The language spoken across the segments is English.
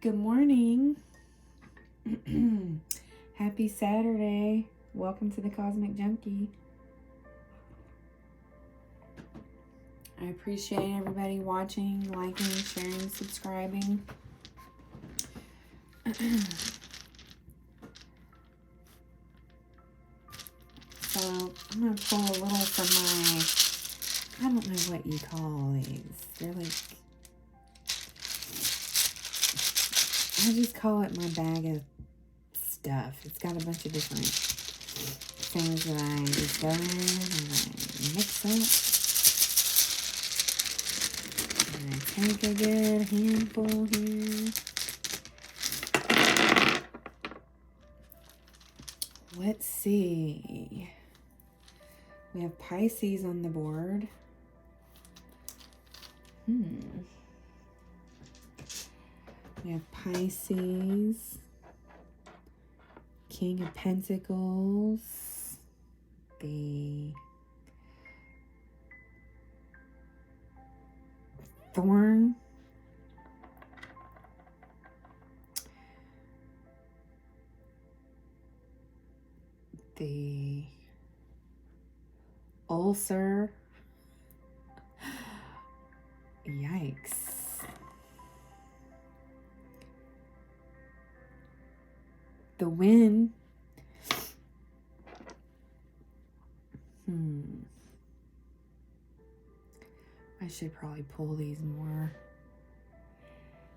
Good morning. Happy Saturday. Welcome to the Cosmic Junkie. I appreciate everybody watching, liking, sharing, subscribing. So I'm going to pull a little from my, I don't know what you call these. They're like, I just call it my bag of stuff. It's got a bunch of different things that I just go in and I mix up. And I take a good handful here. Let's see. We have Pisces on the board. We have Pisces, King of Pentacles, the Thorn, the Ulcer, yikes. The Wind. I should probably pull these more.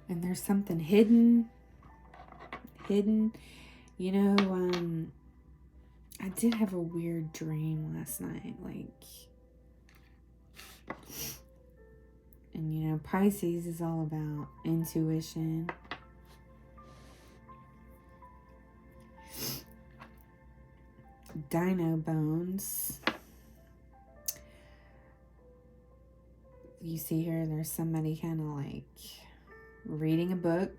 And there's something hidden. You know, I did have a weird dream last night. And you know, Pisces is all about intuition. Dino bones. You see here, there's somebody kind of like reading a book.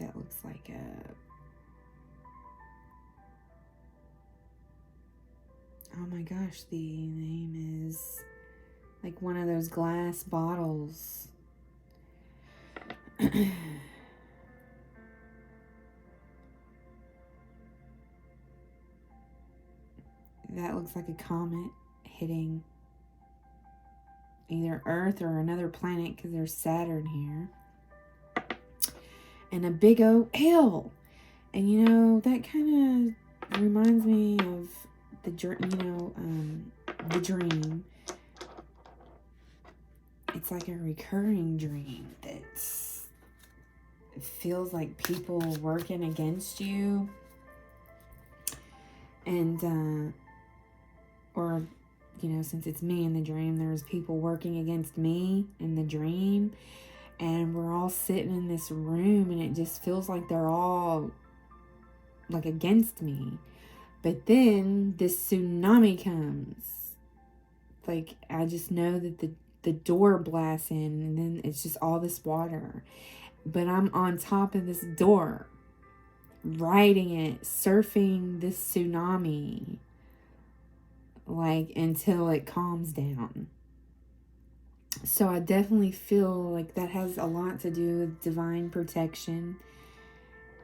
That looks like oh my gosh, the name is like one of those glass bottles. That looks like a comet hitting either Earth or another planet because there's Saturn here. And a big old L. And you know, that kind of reminds me of the dream. It's like a recurring dream that feels like people working against you. And or, you know, since it's me in the dream, there's people working against me in the dream. And we're all sitting in this room and it just feels like they're all like against me. But then this tsunami comes. Like, I just know that the door blasts in and then it's just all this water. But I'm on top of this door, riding it, surfing this tsunami. Like, until it calms down. So I definitely feel like that has a lot to do with divine protection.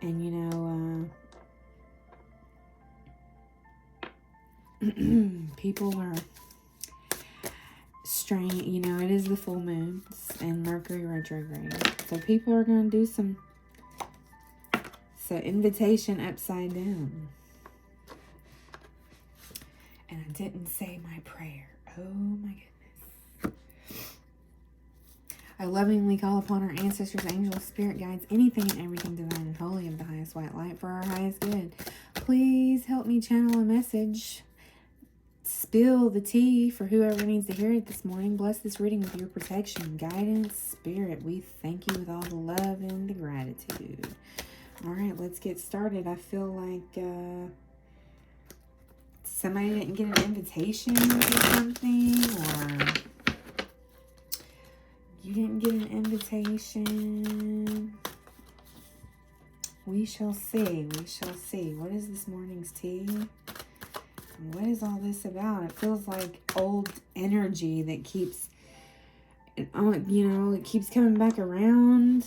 And, you know, people are strange. You know, it is the full moons and Mercury retrograde. So people are going to do some... So invitation upside down. And I didn't say my prayer. Oh my goodness. I lovingly call upon our ancestors, angels, spirit guides, anything and everything divine and holy of the highest white light for our highest good. Please help me channel a message. Spill the tea for whoever needs to hear it this morning. Bless this reading with your protection and guidance. Spirit, we thank you with all the love and the gratitude. All right, let's get started. I feel like... somebody didn't get an invitation or something, or you didn't get an invitation. We shall see. We shall see. What is this morning's tea? What is all this about? It feels like old energy that keeps... you know, it keeps coming back around.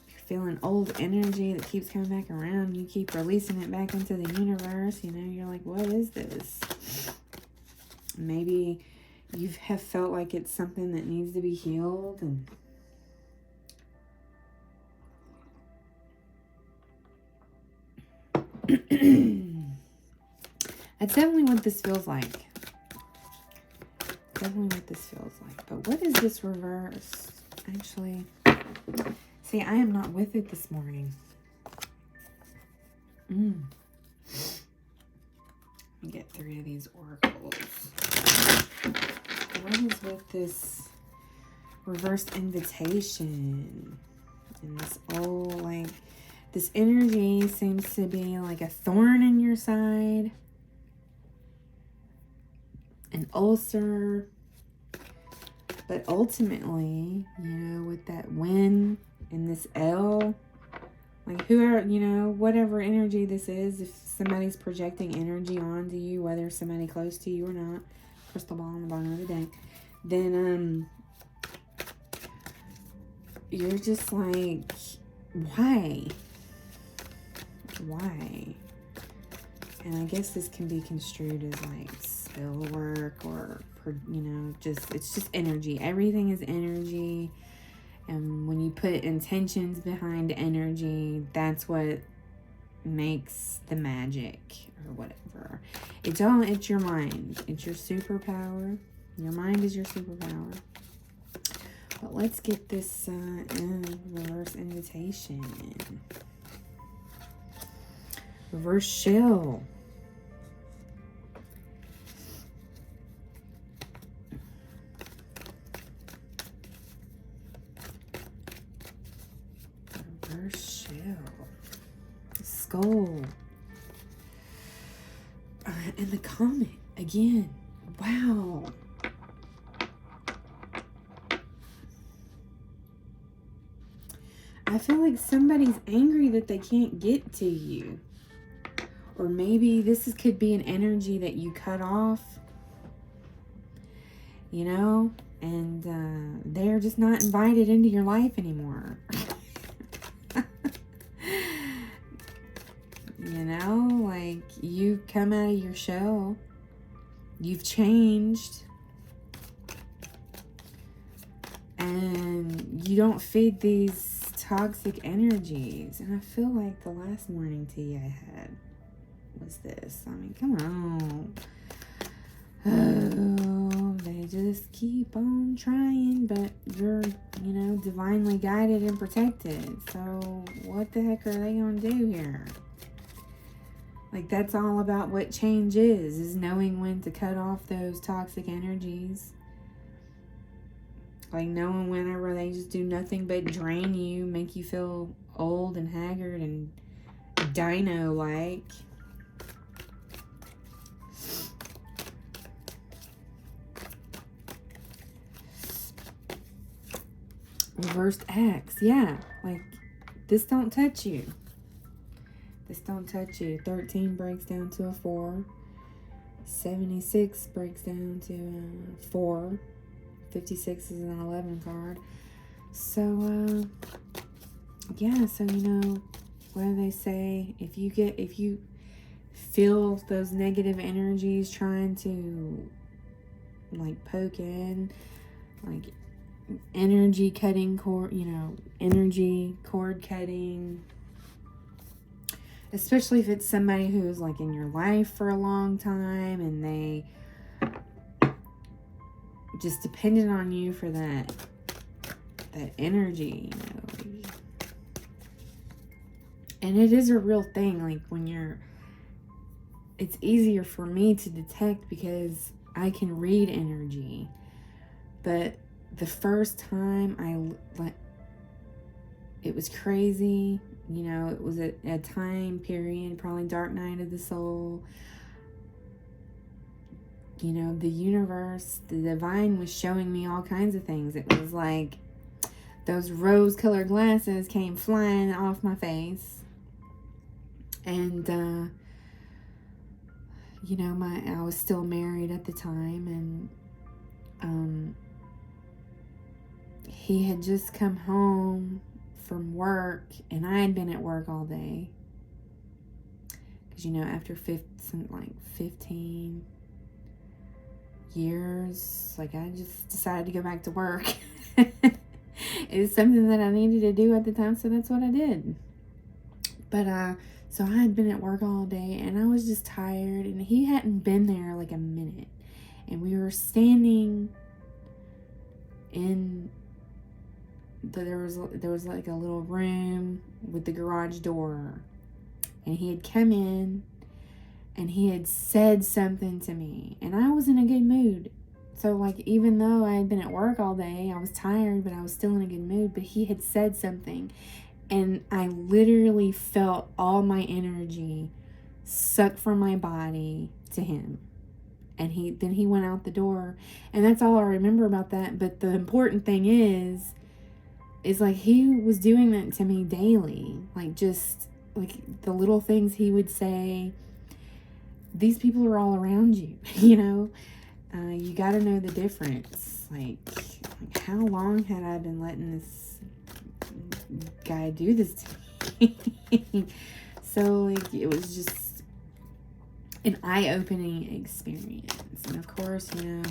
You're feeling old energy that keeps coming back around. You keep releasing it back into the universe. You know, you're like, what is this? Maybe you have felt like it's something that needs to be healed. And that's definitely what this feels like. Definitely what this feels like. But what is this reverse? Actually, see, I am not with it this morning. Let me get 3 of these oracles. What is with this reversed invitation? And this old, like, this energy seems to be like a thorn in your side. An ulcer. But ultimately, you know, with that win and this L, like whoever, you know, whatever energy this is, if somebody's projecting energy onto you, whether somebody close to you or not, crystal ball on the bottom of the deck, then you're just like, why? Why? And I guess this can be construed as like spell work or, you know, just, it's just energy. Everything is energy. And when you put intentions behind energy, that's what makes the magic or whatever. It's your mind. It's your superpower. Your mind is your superpower. But let's get this reverse invitation. Reverse shell. Reverse shell. Skull. And the comet again. Wow. I feel like somebody's angry that they can't get to you. Or maybe this could be an energy that you cut off. You know? And they're just not invited into your life anymore. You know? Like, you come out of your shell. You've changed. And you don't feed these toxic energies. And I feel like the last morning tea I had was this. I mean, come on. Oh, they just keep on trying, but you're, you know, divinely guided and protected. So what the heck are they going to do here? Like, that's all about what change is knowing when to cut off those toxic energies. Like, knowing whenever they just do nothing but drain you, make you feel old and haggard and dino-like. Reversed X. Yeah, like, this don't touch you. This don't touch you. 13 breaks down to a 4. 76 breaks down to a 4. 56 is an 11 card. So, yeah, so, you know, what do they say? If you feel those negative energies trying to, like, poke in, like, energy cutting cord, you know, energy cord cutting, especially if it's somebody who's, like, in your life for a long time and they just depended on you for that energy, you know. And it is a real thing. Like, when it's easier for me to detect because I can read energy. But the first time it was crazy. You know, it was a time period, probably dark night of the soul. You know, the universe, the divine was showing me all kinds of things. It was like those rose-colored glasses came flying off my face. And, you know, I was still married at the time. And he had just come home from work, and I had been at work all day. Because, you know, after 15 years, like, I just decided to go back to work. It was something that I needed to do at the time, so that's what I did. But, so I had been at work all day, and I was just tired, and he hadn't been there like a minute. And we were standing in there was like a little room with the garage door, and he had come in and he had said something to me, and I was in a good mood. So, like, even though I had been at work all day, I was tired, but I was still in a good mood. But he had said something, and I literally felt all my energy suck from my body to him. And then he went out the door, and that's all I remember about that. But the important thing is like, he was doing that to me daily. Like, just like the little things he would say. These people are all around you, you know. You got to know the difference. Like, how long had I been letting this guy do this to me? So, like, it was just an eye-opening experience. And of course, you know,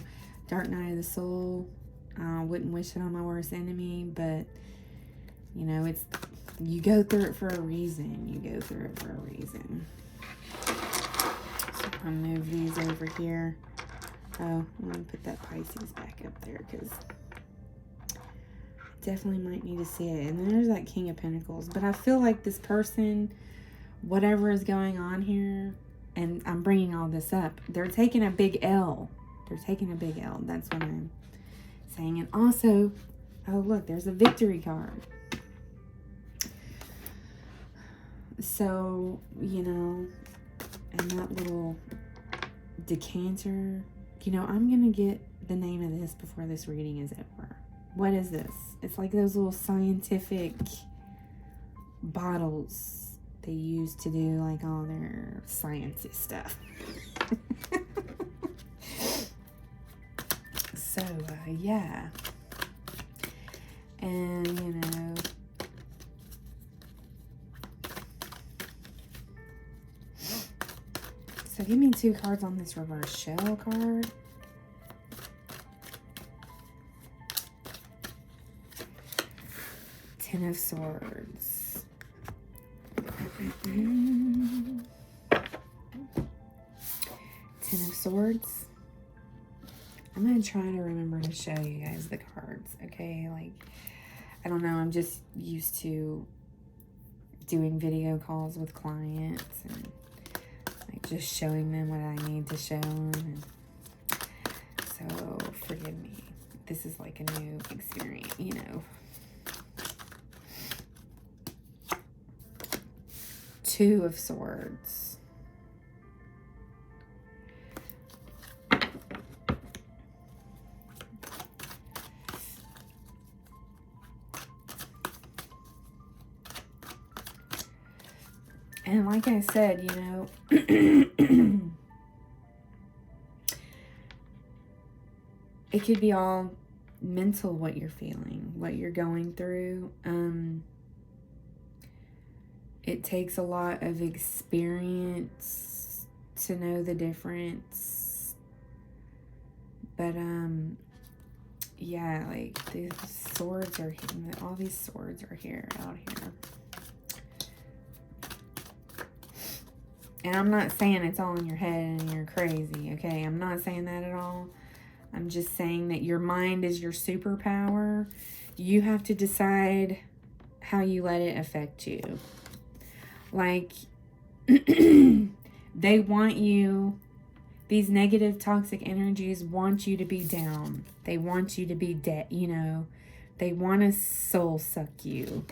dark night of the soul. Wouldn't wish it on my worst enemy, but you know, you go through it for a reason. You go through it for a reason. So I'll move these over here. Oh, I'm going to put that Pisces back up there because definitely might need to see it. And then there's that King of Pentacles. But I feel like this person, whatever is going on here, and I'm bringing all this up, they're taking a big L. They're taking a big L. That's what I'm saying. And also, oh, look, there's a victory card. So, you know, and that little decanter, you know, I'm going to get the name of this before this reading is over. What is this? It's like those little scientific bottles they use to do like all their sciencey stuff. So, yeah. And, you know, so give me 2 cards on this reverse shell card. Ten of Swords. Ten of Swords. I'm going to try to remember to show you guys the cards, okay? Like, I don't know, I'm just used to doing video calls with clients and like just showing them what I need to show them. And so, forgive me. This is like a new experience, you know. 2 of Swords. And like I said, you know, it could be all mental, what you're feeling, what you're going through. It takes a lot of experience to know the difference. But, yeah, like, the swords are here. All these swords are here, out here. And I'm not saying it's all in your head and you're crazy, okay? I'm not saying that at all. I'm just saying that your mind is your superpower. You have to decide how you let it affect you. Like, they want you, these negative toxic energies want you to be down. They want you to be dead, you know. They want to soul suck you.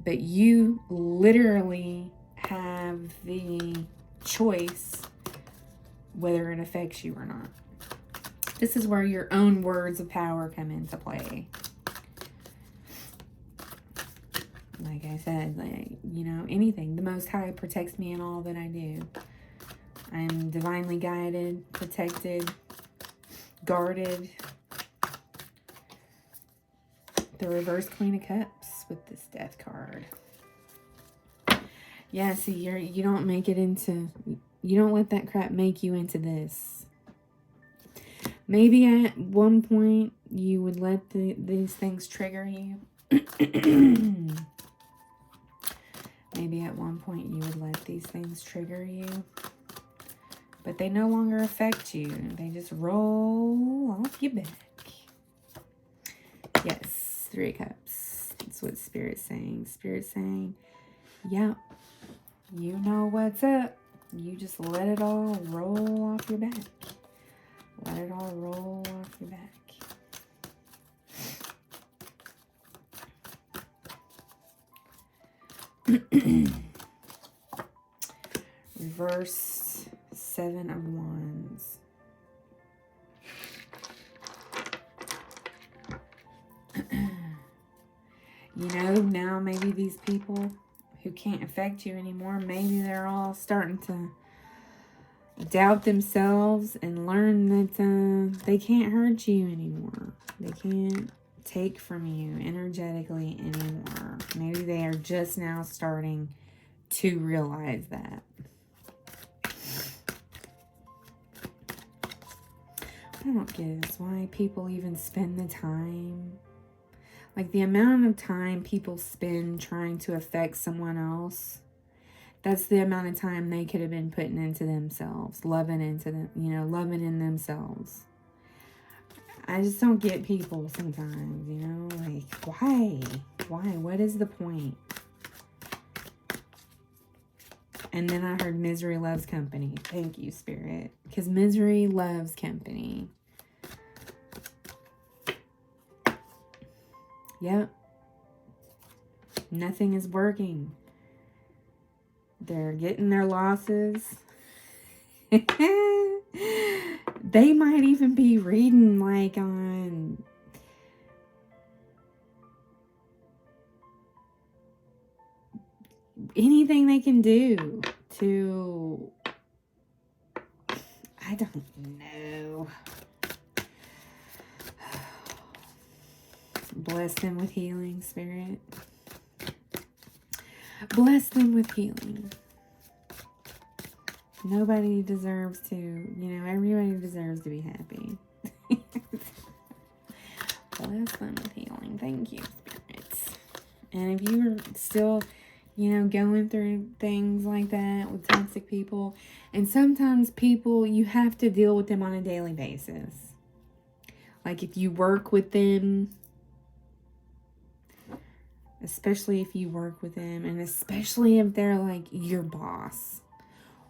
But you literally have the choice whether it affects you or not. This is where your own words of power come into play. Like I said, like, you know, anything. The Most High protects me in all that I do. I'm divinely guided, protected, guarded. The reverse Queen of Cups with this Death card. Yeah, see, you don't make it into, you don't let that crap make you into this. Maybe at one point you would let these things trigger you. Maybe at one point you would let these things trigger you. But they no longer affect you. They just roll off your back. Yes, 3 of Cups. That's what Spirit's saying. Spirit's saying, yeah, you know what's up. You just let it all roll off your back. Let it all roll off your back. Reverse 7 of Wands. You know, now maybe these people who can't affect you anymore, maybe they're all starting to doubt themselves and learn that they can't hurt you anymore. They can't take from you energetically anymore. Maybe they are just now starting to realize that. What I don't get is why people even spend the time. Like the amount of time people spend trying to affect someone else, that's the amount of time they could have been putting into themselves, loving into them, you know, loving in themselves. I just don't get people sometimes, you know, like, why? Why? What is the point? And then I heard misery loves company. Thank you, Spirit. Because misery loves company. Yep. Nothing is working. They're getting their losses. They might even be reading like on anything they can do to, I don't know. Bless them with healing, Spirit. Bless them with healing. Nobody deserves to, you know, everybody deserves to be happy. Bless them with healing. Thank you, spirits. And if you are still, you know, going through things like that with toxic people, and sometimes people, you have to deal with them on a daily basis. Like if you work with them, especially if you work with them, and especially if they're like your boss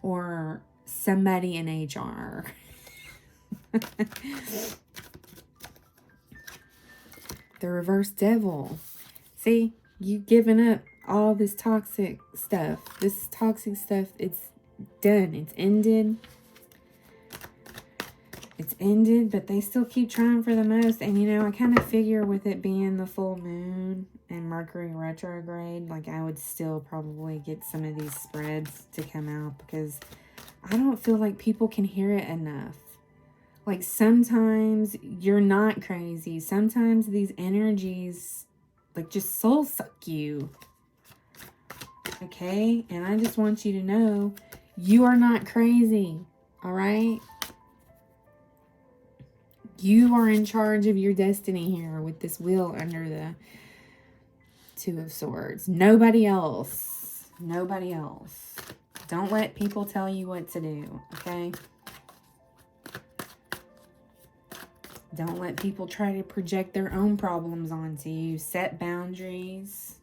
or somebody in HR. The reverse devil. See, you giving up all this toxic stuff. This toxic stuff, it's done. It's ended. It's ended, but they still keep trying for the most. And, you know, I kind of figure with it being the full moon and Mercury retrograde, like I would still probably get some of these spreads to come out because I don't feel like people can hear it enough. Like sometimes you're not crazy. Sometimes these energies like just soul suck you. Okay? And I just want you to know you are not crazy. All right? You are in charge of your destiny here with this wheel under the 2 of Swords. Nobody else. Nobody else. Don't let people tell you what to do, okay? Don't let people try to project their own problems onto you. Set boundaries.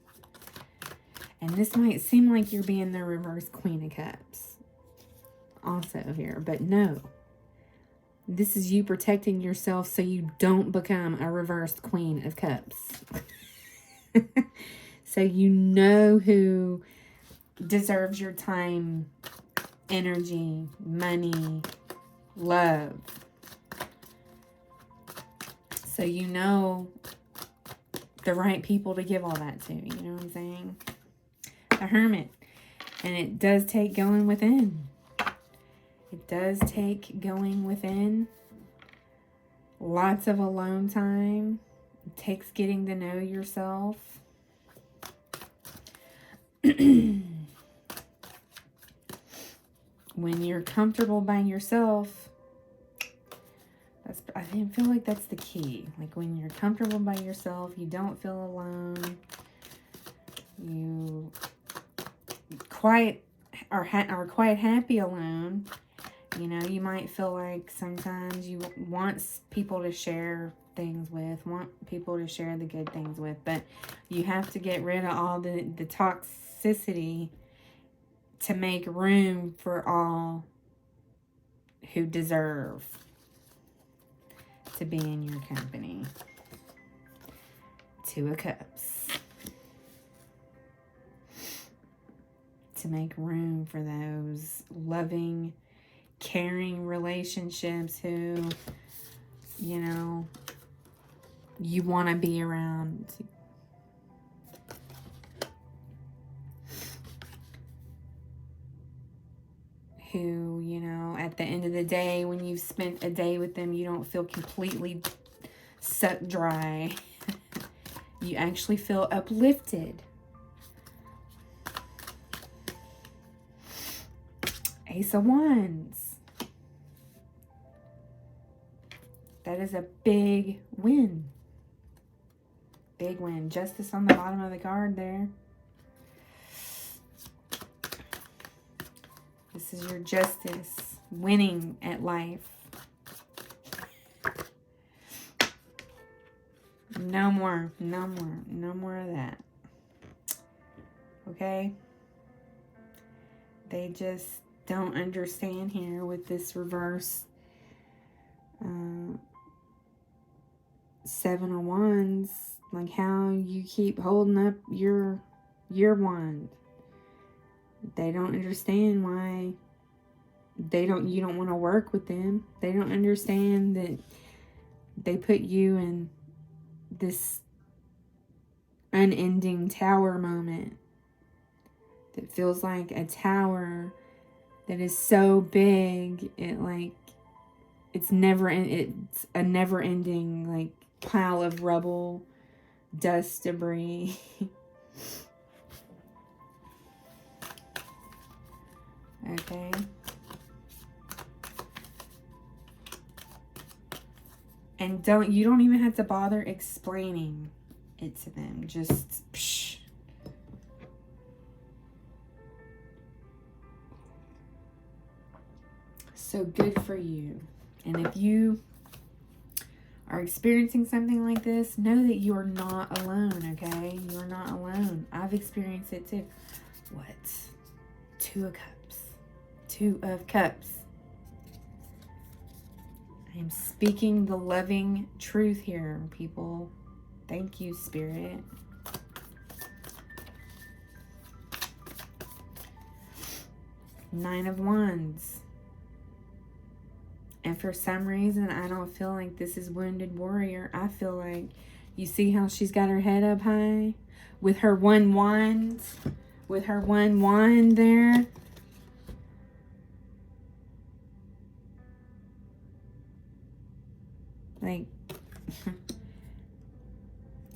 And this might seem like you're being the reverse Queen of Cups also here, but no. This is you protecting yourself so you don't become a reversed Queen of Cups. So you know who deserves your time, energy, money, love. So you know the right people to give all that to. You know what I'm saying? The Hermit. And it does take going within. It does take going within Lots of alone time. It takes getting to know yourself. When you're comfortable by yourself, I feel like that's the key. Like when you're comfortable by yourself, you don't feel alone. You are quite happy alone. You know, you might feel like sometimes you want people to share things with, want people to share the good things with, but you have to get rid of all the toxicity to make room for all who deserve to be in your company. Two of Cups. To make room for those loving, caring relationships who, you know, you want to be around. Who, you know, at the end of the day, when you've spent a day with them, you don't feel completely sucked dry. You actually feel uplifted. Ace of Wands. That is a big win. Big win. Justice on the bottom of the card there. This is your justice. Winning at life. No more. No more. No more of that. Okay? They just don't understand here with this reverse Seven of Wands, like how you keep holding up your wand. They don't understand why you don't want to work with them. They don't understand that they put you in this unending tower moment that feels like a tower that is so big it's a never ending like pile of rubble, dust, debris. Okay. And you don't even have to bother explaining it to them. Just psh. So good for you. And if you are experiencing something like this, know that you are not alone, okay? You are not alone. I've experienced it too. What? Two of Cups. Two of Cups. I am speaking the loving truth here, people. Thank you, Spirit. Nine of Wands. And for some reason, I don't feel like this is Wounded Warrior. I feel like, you see how she's got her head up high? With her one wand. With her one wand there. Like,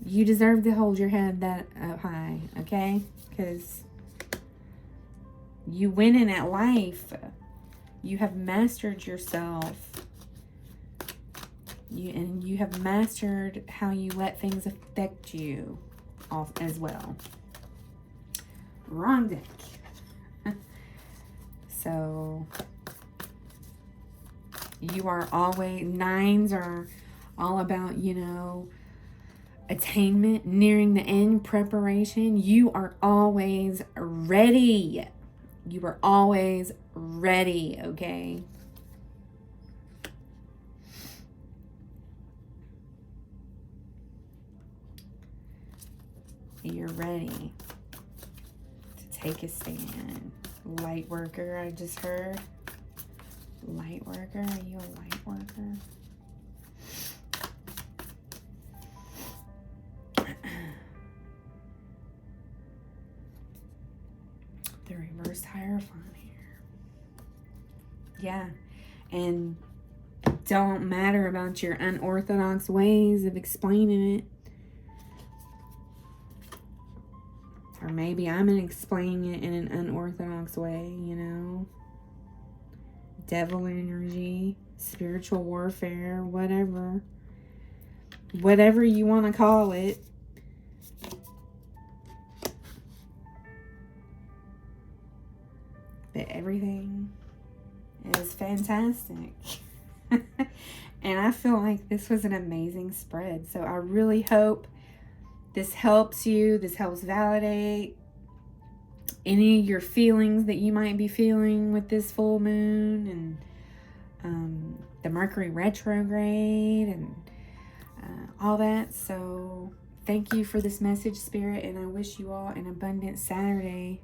you deserve to hold your head that up high, okay? Because you winning at life. You have mastered yourself. You have mastered how you let things affect you as well. Wrong deck. So, you are always, nines are all about, you know, attainment, nearing the end, preparation. You are always ready. You are always ready, okay? You're ready to take a stand. Light worker, I just heard. Light worker, are you a light worker? The reversed Hierophant here. Yeah, and don't matter about your unorthodox ways of explaining it. Or maybe I'm explaining it in an unorthodox way, you know. Devil energy, spiritual warfare, whatever. Whatever you want to call it. But everything is fantastic. And I feel like this was an amazing spread. So I really hope this helps you. This helps validate any of your feelings that you might be feeling with this full moon and the Mercury retrograde and all that. So thank you for this message, Spirit, and I wish you all an abundant Saturday.